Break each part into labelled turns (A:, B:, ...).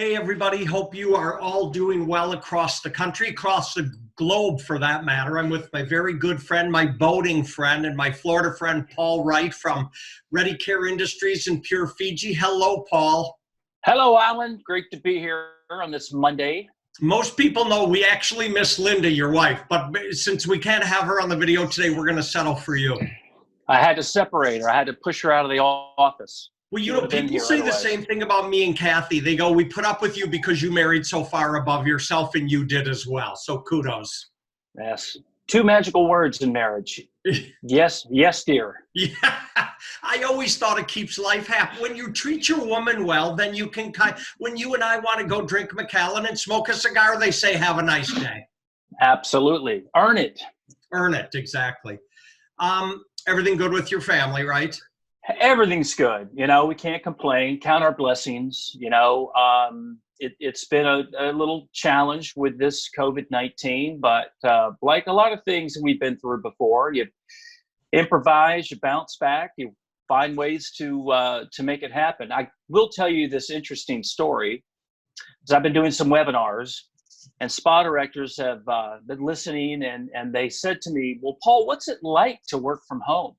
A: Hey, everybody. Hope you are all doing well across the country, across the globe for that matter. I'm with my very good friend, my boating friend, and my Florida friend, Paul Wright from ReadyCare Industries in Pure Fiji. Hello, Paul.
B: Hello, Alan. Great to be here on this Monday.
A: Most people know we actually miss Linda, your wife, but since we can't have her on the video today, we're going to settle for you.
B: I had to separate her. I had to push her out of the office.
A: Well, you know, people say the same thing about me and Kathy. They go, we put up with you because you married so far above yourself, and you did as well. So kudos.
B: Yes. Two magical words in marriage. Yes, yes, dear.
A: Yeah. I always thought it keeps life happy. When you treat your woman well, then you can when you and I want to go drink Macallan and smoke a cigar, they say, have a nice day.
B: Absolutely. Earn it.
A: Earn it, exactly. Everything good with your family, right?
B: Everything's good. You know, we can't complain. Count our blessings. You know, it's been a little challenge with this COVID-19, but like a lot of things we've been through before, you improvise, you bounce back, you find ways to make it happen. I will tell you this interesting story, because I've been doing some webinars, and spa directors have been listening, and they said to me, well, Paul, what's it like to work from home?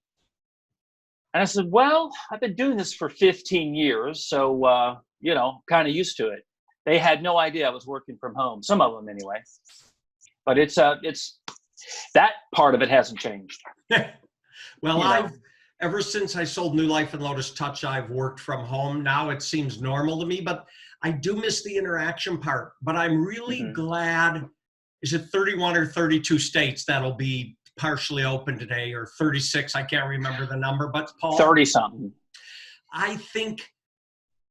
B: And I said, well, I've been doing this for 15 years, so, you know, kind of used to it. They had no idea I was working from home, some of them anyway. But it's that part of it hasn't changed.
A: Well, ever since I sold New Life and Lotus Touch, I've worked from home. Now it seems normal to me, but I do miss the interaction part. But I'm really glad, is it 31 or 32 states that'll be partially open today, or 36, I can't remember the number, but Paul,
B: 30 something.
A: I think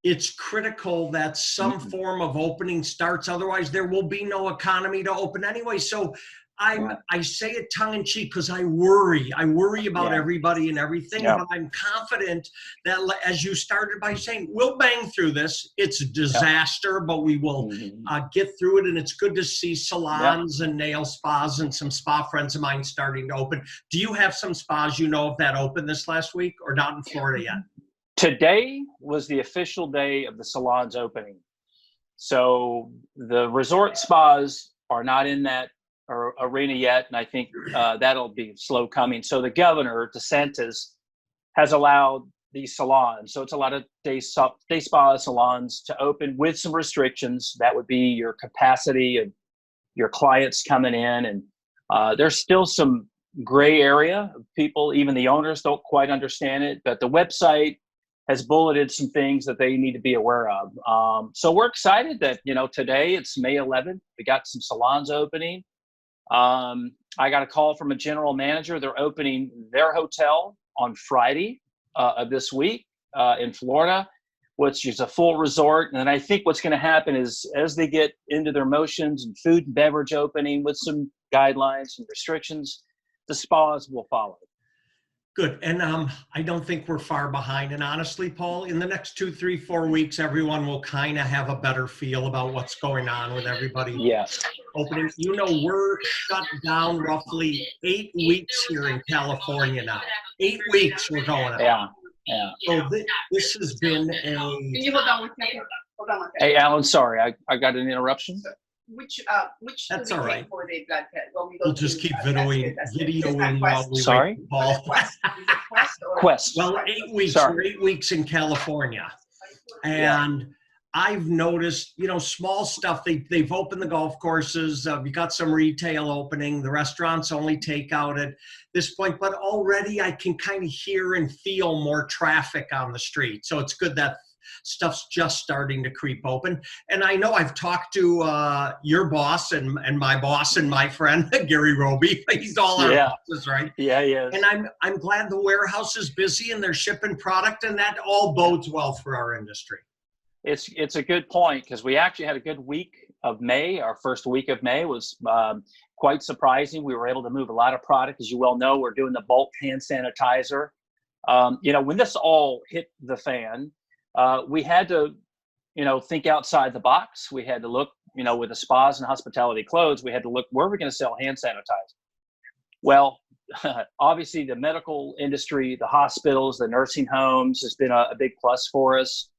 A: it's critical that some form of opening starts, otherwise there will be no economy to open anyway. So I say it tongue in cheek because I worry about everybody and everything, but I'm confident that, as you started by saying, we'll bang through this. It's a disaster, but we will get through it. And it's good to see salons and nail spas and some spa friends of mine starting to open. Do you have some spas you know of that opened this last week, or not in Florida yet?
B: Today was the official day of the salons opening. So the resort spas are not in that arena yet, and I think that'll be slow coming. So the governor, DeSantis, has allowed these salons, so it's a lot of day spa salons, to open with some restrictions. That would be your capacity of your clients coming in, and there's still some gray area of people, even the owners don't quite understand it, but the website has bulleted some things that they need to be aware of. So we're excited that, you know, today it's May 11th. We got some salons opening. I got a call from a general manager. They're opening their hotel on Friday of this week in Florida, which is a full resort. And I think what's going to happen is, as they get into their motions and food and beverage opening with some guidelines and restrictions, the spas will follow.
A: Good. And I don't think we're far behind. And honestly, Paul, in the next 2, 3, 4 weeks, everyone will kind of have a better feel about what's going on with everybody opening. You know, we're shut down roughly 8 weeks here in California now. 8 weeks we're going on.
B: Yeah.
A: So this has been a...
C: Can you hold on one second? Hold on one second.
B: Hey, Alan, sorry, I got an interruption.
C: Which
A: That's all right.
C: for the blood test?
A: We'll just keep videoing while we
B: Sorry?
A: wait, Paul.
B: Quest.
A: Well, 8 weeks.
B: Sorry.
A: We're 8 weeks in California. And I've noticed, you know, small stuff. They've opened the golf courses. We got some retail opening. The restaurants only takeout at this point. But already I can kind of hear and feel more traffic on the street. So it's good that stuff's just starting to creep open. And I know I've talked to your boss and my boss and my friend, Gary Roby. He's all our bosses, right?
B: Yeah, yeah.
A: And I'm glad the warehouse is busy and they're shipping product, and that all bodes well for our industry.
B: It's a good point, because we actually had a good week of May. Our first week of May was quite surprising. We were able to move a lot of product. As you well know, we're doing the bulk hand sanitizer. You know, when this all hit the fan, we had to, you know, think outside the box. We had to look, you know, with the spas and hospitality closed, we had to look, where are we going to sell hand sanitizer? Well, obviously the medical industry, the hospitals, the nursing homes has been a big plus for us.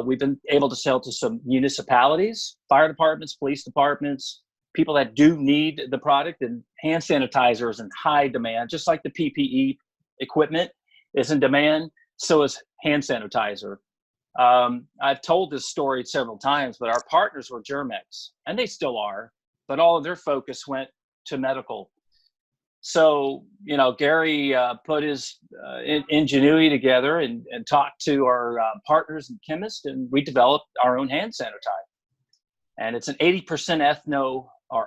B: We've been able to sell to some municipalities, fire departments, police departments, people that do need the product. And hand sanitizer is in high demand, just like the PPE equipment is in demand, so is hand sanitizer. I've told this story several times, but our partners were Germex, and they still are, but all of their focus went to medical. So, Gary put his ingenuity together and talked to our partners and chemists, and we developed our own hand sanitizer. And it's an 80%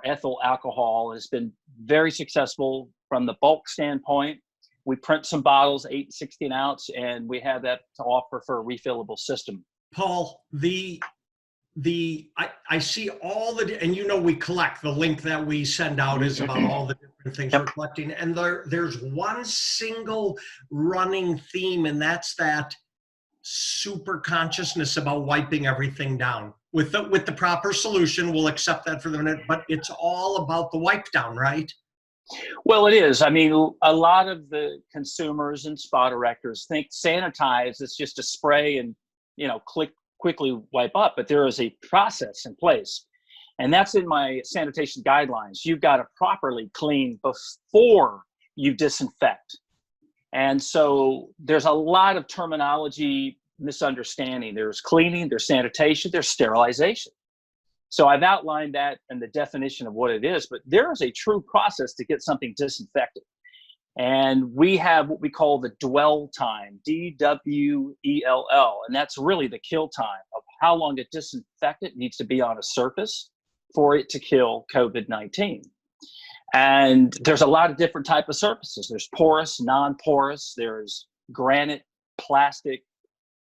B: ethyl alcohol. It's been very successful from the bulk standpoint. We print some bottles, 8 and 16 ounce, and we have that to offer for a refillable system.
A: Paul, I see all and we collect. The link that we send out is about all the different things we're collecting. And there's one single running theme, and that's that super consciousness about wiping everything down. With the proper solution, we'll accept that for the minute, but it's all about the wipe down, right?
B: Well, it is. I mean, a lot of the consumers and spa directors think sanitize is just a spray and, quickly wipe up, but there is a process in place. And that's in my sanitation guidelines. You've got to properly clean before you disinfect. And so there's a lot of terminology misunderstanding. There's cleaning, there's sanitation, there's sterilization. So I've outlined that and the definition of what it is, but there is a true process to get something disinfected. And we have what we call the dwell time, DWELL, and that's really the kill time of how long a disinfectant needs to be on a surface for it to kill COVID-19. And there's a lot of different type of surfaces. There's porous, non-porous, there's granite, plastic,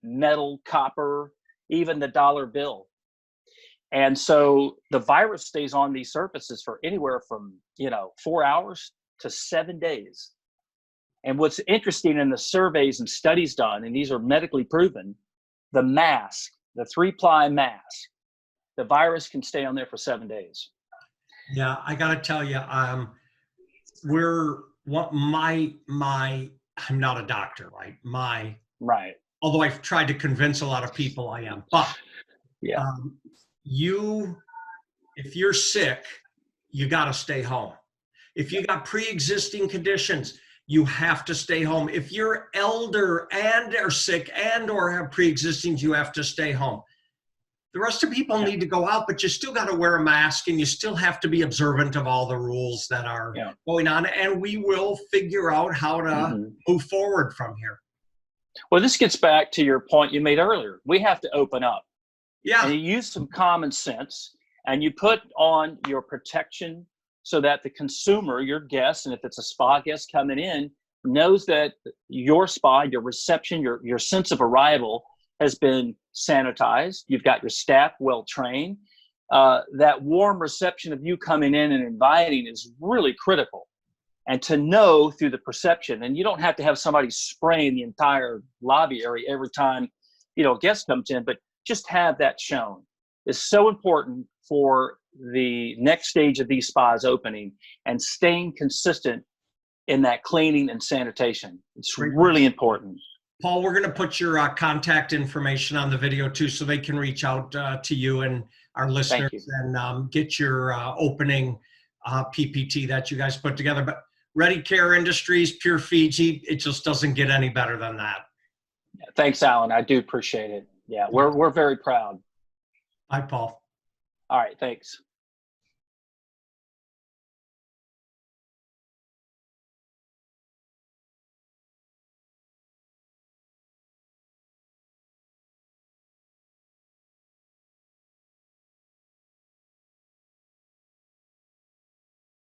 B: metal, copper, even the dollar bill. And so the virus stays on these surfaces for anywhere from, 4 hours to 7 days. And what's interesting in the surveys and studies done, and these are medically proven, the mask, the 3-ply mask, the virus can stay on there for 7 days.
A: Yeah, I got to tell you, I'm not a doctor, right?
B: Right.
A: Although I've tried to convince a lot of people I am, but
B: yeah.
A: If you're sick, you got to stay home. If you got pre-existing conditions, you have to stay home. If you're elder and are sick and or have pre-existings, you have to stay home. The rest of people need to go out, but you still got to wear a mask and you still have to be observant of all the rules that are going on. And we will figure out how to move forward from here.
B: Well, this gets back to your point you made earlier. We have to open up.
A: Yeah.
B: And you use some common sense and you put on your protection so that the consumer, your guest, and if it's a spa guest coming in, knows that your spa, your reception, your sense of arrival has been sanitized. You've got your staff well trained. That warm reception of you coming in and inviting is really critical. And to know through the perception, and you don't have to have somebody spraying the entire lobby area every time, a guest comes in, but just have that shown is so important for the next stage of these spas opening and staying consistent in that cleaning and sanitation. It's really important.
A: Paul, we're going to put your contact information on the video too, so they can reach out to you and our listeners and get your opening PPT that you guys put together. But ReadyCare Industries, Pure Fiji, it just doesn't get any better than that.
B: Thanks, Alan. I do appreciate it. Yeah, we're very proud.
A: Bye, Paul.
B: All right, thanks.